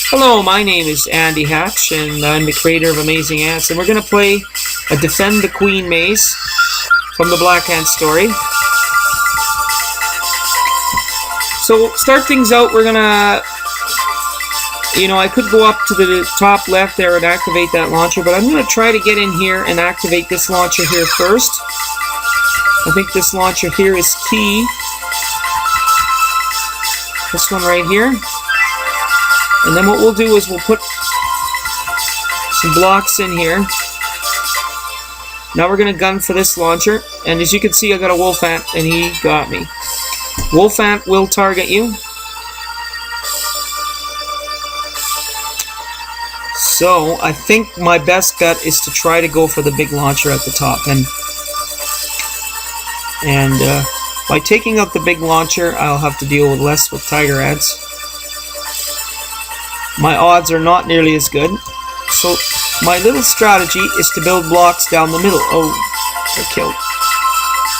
Hello, my name is Andy Hatch, and I'm the creator of Amazing Ants, and we're going to play a Defend the Queen maze from the Black Ant story. So, start things out, we're going to... I could go up to the top left there and activate that launcher, but I'm going to try to get in here and activate this launcher here first. I think this launcher here is key. This one right here. And then what we'll do is we'll put some blocks in here. Now we're going to gun for this launcher. And as you can see, I got a wolf ant and he got me. Wolf ant will target you. So I think my best bet is to try to go for the big launcher at the top. And by taking out the big launcher, I'll have to deal with less with tiger ants. My odds are not nearly as good. So my little strategy is to build blocks down the middle. Oh, they're killed.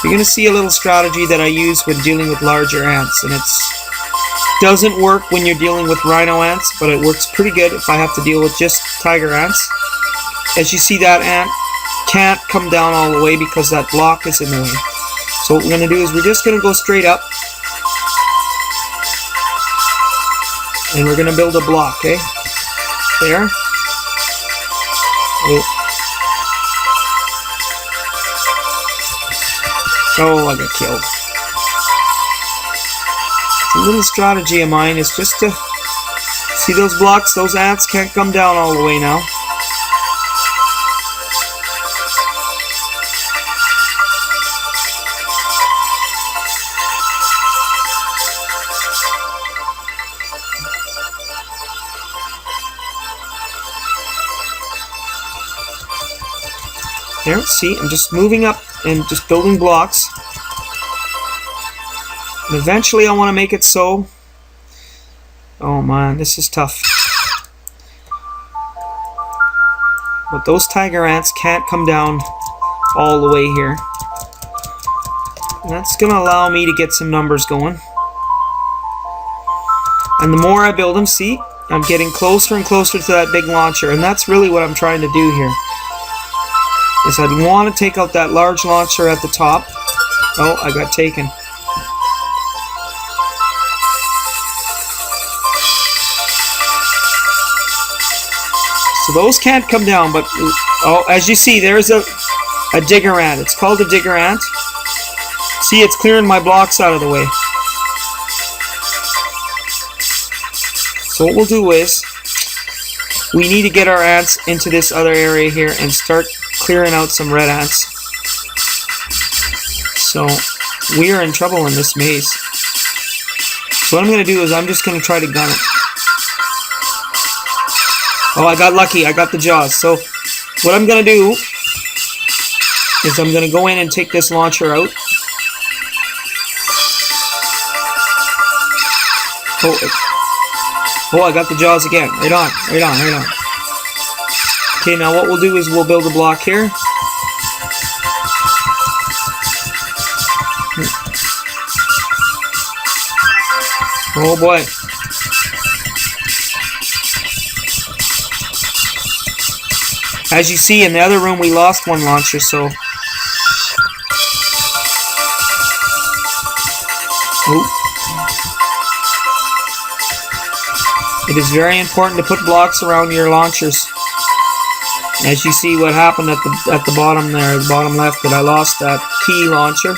You're going to see a little strategy that I use when dealing with larger ants. And it doesn't work when you're dealing with rhino ants, but it works pretty good if I have to deal with just tiger ants. As you see, that ant can't come down all the way because that block is in the way. So what we're going to do is we're just going to go straight up. And we're going to build a block, okay? There. Oh, I got killed. A little strategy of mine is just to see those blocks. Those ants can't come down all the way now. There, see, I'm just moving up and just building blocks. And eventually I want to make it so... Oh man, this is tough. But those tiger ants can't come down all the way here. And that's going to allow me to get some numbers going. And the more I build them, see, I'm getting closer and closer to that big launcher. And that's really what I'm trying to do here. Is I'd want to take out that large launcher at the top. Oh, I got taken. So those can't come down, but oh, as you see, there's a digger ant. It's called a digger ant. See, it's clearing my blocks out of the way. So what we'll do is we need to get our ants into this other area here and start clearing out some red ants. So we are in trouble in this maze. So what I'm going to do is I'm just going to try to gun it. Oh, I got lucky. I got the jaws. So what I'm going to do is I'm going to go in and take this launcher out. Oh, I got the jaws again. Right on, right on, right on. Okay, now what we'll do is we'll build a block here. Oh boy. As you see, in the other room we lost one launcher, so... It is very important to put blocks around your launchers. As you see what happened at the bottom there, the bottom left, that I lost that key launcher.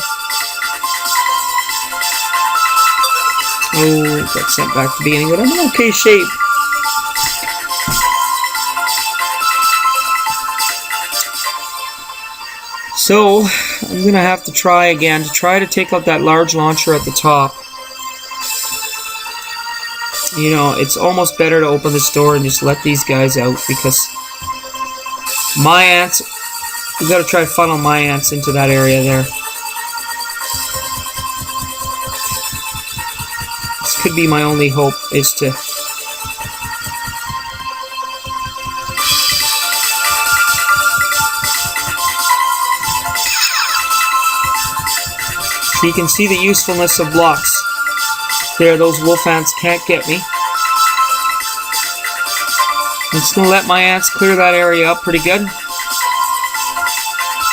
Oh, got sent back to the beginning, but I'm in okay shape. So, I'm going to have to try again to try to take out that large launcher at the top. You know, it's almost better to open this door and just let these guys out, because my ants, we got to try to funnel my ants into that area there. This could be my only hope, is to... So you can see the usefulness of blocks. There, those wolf ants can't get me. I'm just going to let my ants clear that area up pretty good.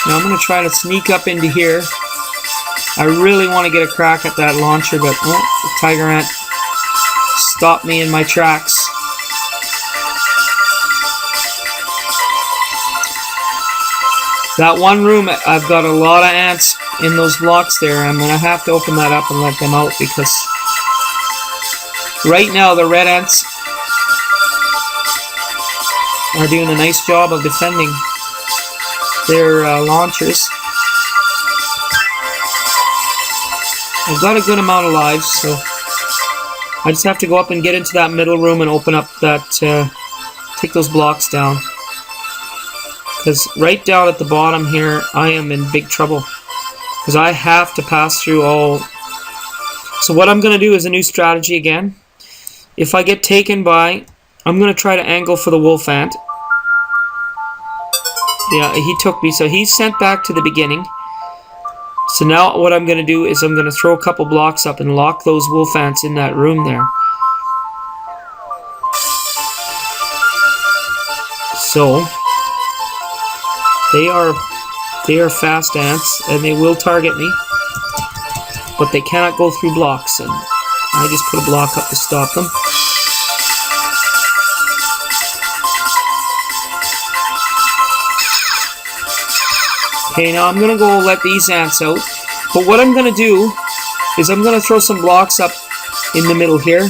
Now I'm going to try to sneak up into here. I really want to get a crack at that launcher, but the tiger ant stopped me in my tracks. That one room, I've got a lot of ants in those blocks there. I'm going to have to open that up and let them out because right now the red ants are doing a nice job of defending their launchers. I've got a good amount of lives, so I just have to go up and get into that middle room and open up that, take those blocks down. Because right down at the bottom here, I am in big trouble. Because I have to pass through all... So what I'm going to do is a new strategy again. If I get taken by... I'm going to try to angle for the wolf ant. Yeah, he took me, so he's sent back to the beginning. So now what I'm going to do is I'm going to throw a couple blocks up and lock those wolf ants in that room there. So... They are fast ants, and they will target me, but they cannot go through blocks, and I just put a block up to stop them. Okay, now I'm going to go let these ants out, but what I'm going to do is I'm going to throw some blocks up in the middle here.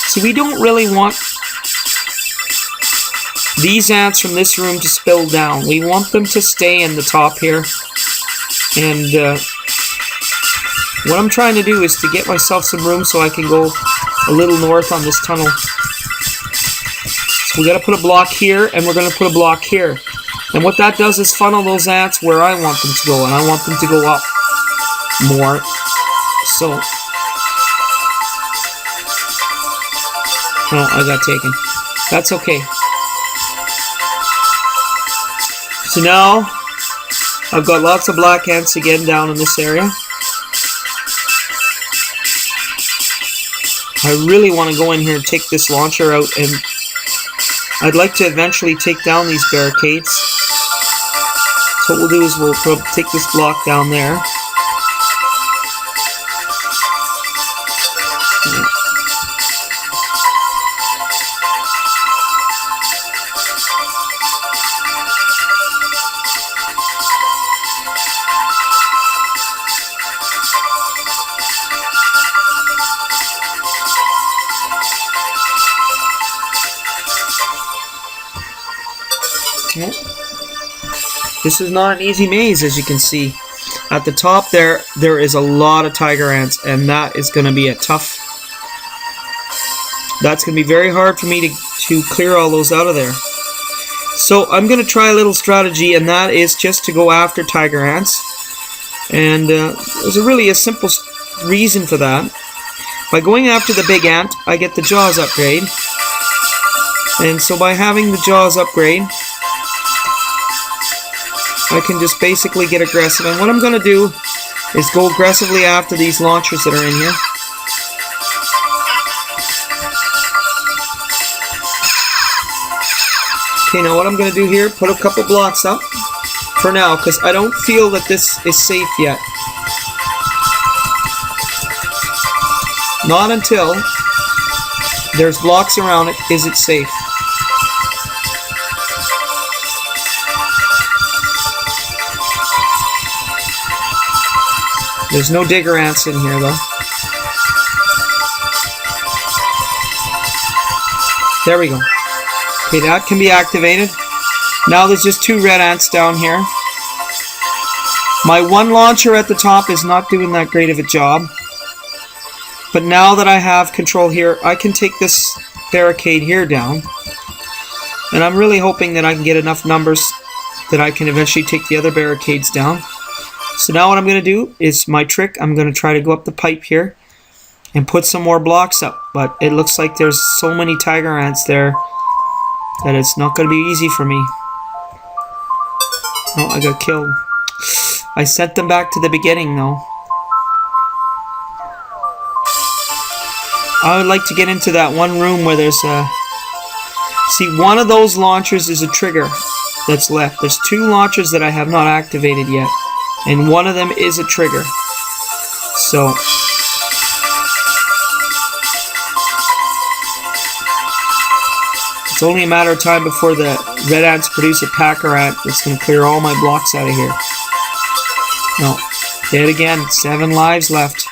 So we don't really want these ants from this room to spill down. We want them to stay in the top here. And what I'm trying to do is to get myself some room so I can go a little north on this tunnel. So we got to put a block here, and we're going to put a block here. And what that does is funnel those ants where I want them to go, and I want them to go up more. So, oh, I got taken. That's okay. So now, I've got lots of black ants again down in this area. I really want to go in here and take this launcher out, and I'd like to eventually take down these barricades. So what we'll do is we'll take this block down there. This is not an easy maze, as you can see. At the top there is a lot of tiger ants, and that is going to be that's going to be very hard for me to clear all those out of there. So I'm going to try a little strategy, and that is just to go after tiger ants. And there's really a simple reason for that. By going after the big ant, I get the jaws upgrade. And so by having the jaws upgrade, I can just basically get aggressive. And what I'm going to do is go aggressively after these launchers that are in here. Okay, now what I'm going to do here, put a couple blocks up for now, because I don't feel that this is safe yet. Not until there's blocks around it is it safe. There's no digger ants in here, though. There we go. Okay, that can be activated. Now there's just 2 red ants down here. My one launcher at the top is not doing that great of a job. But now that I have control here, I can take this barricade here down. And I'm really hoping that I can get enough numbers that I can eventually take the other barricades down. So now what I'm going to do is my trick. I'm going to try to go up the pipe here and put some more blocks up. But it looks like there's so many tiger ants there that it's not going to be easy for me. Oh, I got killed. I sent them back to the beginning though. I would like to get into that one room where there's a... See, one of those launchers is a trigger that's left. There's 2 launchers that I have not activated yet. And one of them is a trigger. So... it's only a matter of time before the red ants produce a packer ant that's going to clear all my blocks out of here. No. Dead again. 7 lives left.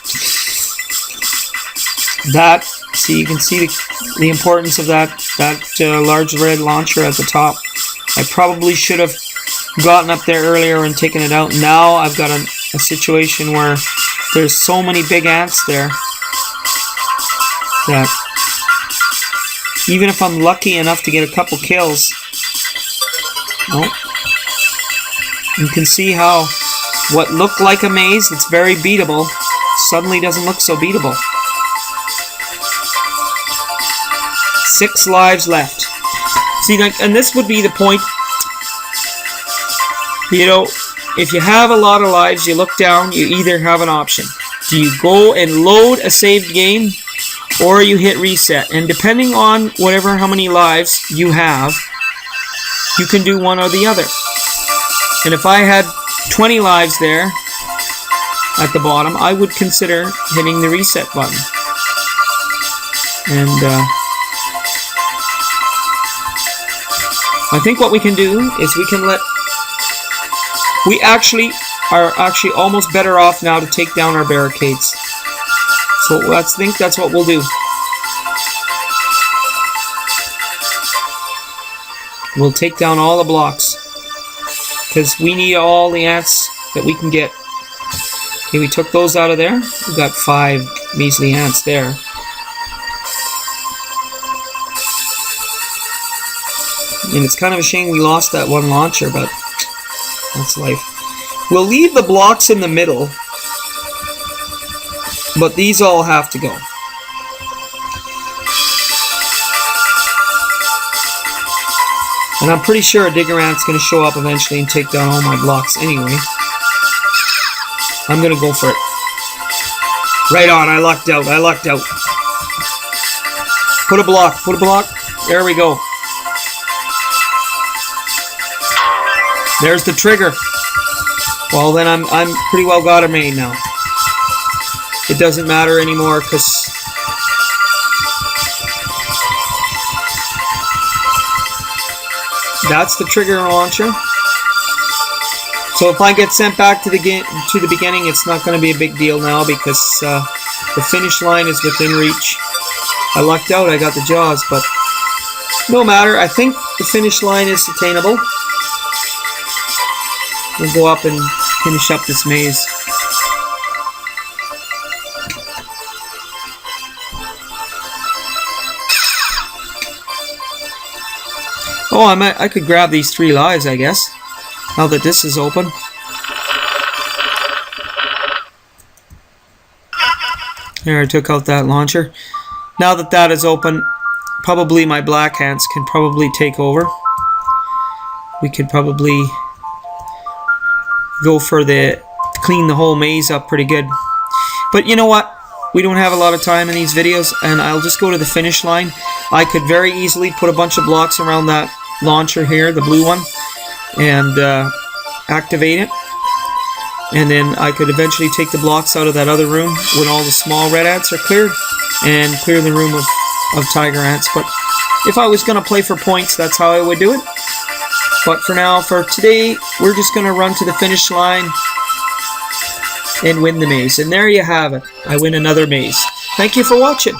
That, see, you can see the importance of that large red launcher at the top. I probably should have gotten up there earlier and taken it out. Now I've got a situation where there's so many big ants there that even if I'm lucky enough to get a couple kills, no, you can see how what looked like a maze that's very beatable suddenly doesn't look so beatable. 6 lives left. See, like, and this would be the point. You know, if you have a lot of lives, you look down, you either have an option. Do you go and load a saved game, or you hit reset? And depending on how many lives you have, you can do one or the other. And if I had 20 lives there at the bottom, I would consider hitting the reset button. And I think what we can do is we can let... We are actually almost better off now to take down our barricades. So I think that's what we'll do. We'll take down all the blocks, because we need all the ants that we can get. Okay, we took those out of there. We got 5 measly ants there. And it's kind of a shame we lost that one launcher, but that's life. We'll leave the blocks in the middle, but these all have to go. And I'm pretty sure a digger ant's going to show up eventually and take down all my blocks anyway. I'm going to go for it. Right on, I lucked out, Put a block, There we go. There's the trigger. Well, then I'm pretty well got her made now. It doesn't matter anymore, because that's the trigger launcher. So if I get sent back to the beginning, it's not going to be a big deal now, because the finish line is within reach. I lucked out, I got the jaws, but no matter. I think the finish line is attainable. We'll go up and finish up this maze. Oh, I could grab these 3 lives, I guess, now that this is open. Here, I took out that launcher. Now that that is open, probably my black ants can probably take over. We could probably go for clean the whole maze up pretty good. But you know what? We don't have a lot of time in these videos, and I'll just go to the finish line. I could very easily put a bunch of blocks around that launcher here, the blue one, and activate it. And then I could eventually take the blocks out of that other room when all the small red ants are cleared, and clear the room of tiger ants. But if I was going to play for points, that's how I would do it. But for now, for today, we're just going to run to the finish line and win the maze. And there you have it. I win another maze. Thank you for watching.